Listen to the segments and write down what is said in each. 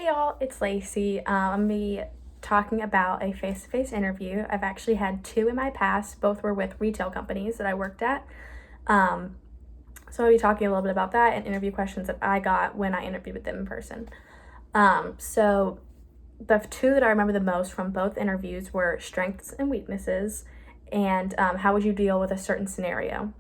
Hey y'all, it's Lacey. I'm gonna be talking about a face-to-face interview. I've actually had two in my past. Both were with retail companies that I worked at. Um, so I'll be talking a little bit about that and interview questions that I got when I interviewed with them in person. So the two that I remember the most from both interviews were strengths and weaknesses, and how would you deal with a certain scenario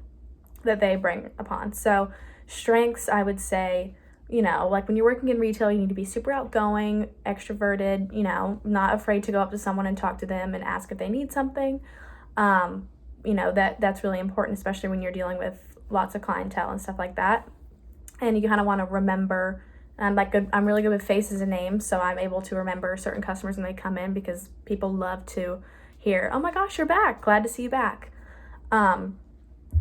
that they bring upon. So strengths, I would say, like when you're working in retail, you need to be super outgoing, extroverted, not afraid to go up to someone and talk to them and ask if they need something. That's really important, especially when you're dealing with lots of clientele and stuff like that. And you kind of want to remember, I'm really good with faces and names, so I'm able to remember certain customers when they come in because people love to hear, "Oh my gosh, you're back, glad to see you back." And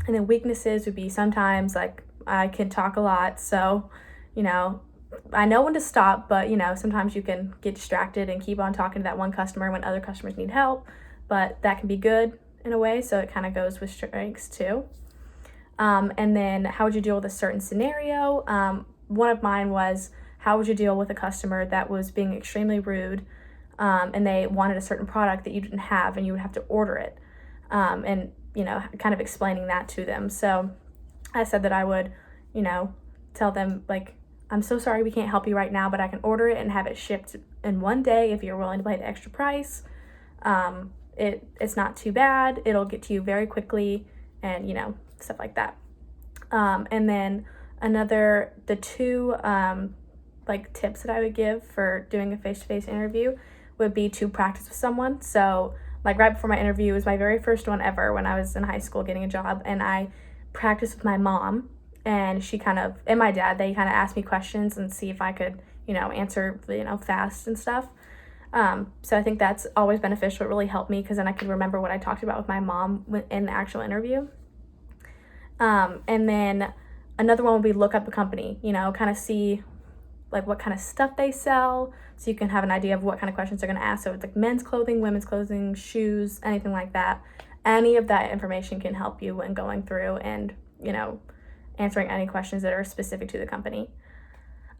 then weaknesses would be sometimes like I can talk a lot, so I know when to stop, but sometimes you can get distracted and keep on talking to that one customer when other customers need help, but that can be good in a way, so it kind of goes with strengths too. And then how would you deal with a certain scenario? One of mine was, how would you deal with a customer that was being extremely rude, and they wanted a certain product that you didn't have and you would have to order it, and kind of explaining that to them. So I said that I would, tell them, like, "I'm so sorry we can't help you right now, but I can order it and have it shipped in one day if you're willing to pay the extra price. It's not too bad. It'll get to you very quickly," and stuff like that. And then the two tips that I would give for doing a face-to-face interview would be to practice with someone. So like right before my interview was my very first one ever when I was in high school getting a job, and I practiced with my mom, and and my dad, they kind of asked me questions and see if I could answer fast and stuff. So I think that's always beneficial. It really helped me because then I could remember what I talked about with my mom in the actual interview. And then another one would be look up the company, kind of see like what kind of stuff they sell, so you can have an idea of what kind of questions they're going to ask. So it's like men's clothing, women's clothing, shoes, anything like that. Any of that information can help you when going through and answering any questions that are specific to the company.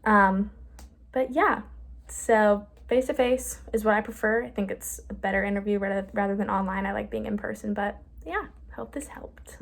But yeah, so face to face is what I prefer. I think it's a better interview rather than online. I like being in person, but yeah, hope this helped.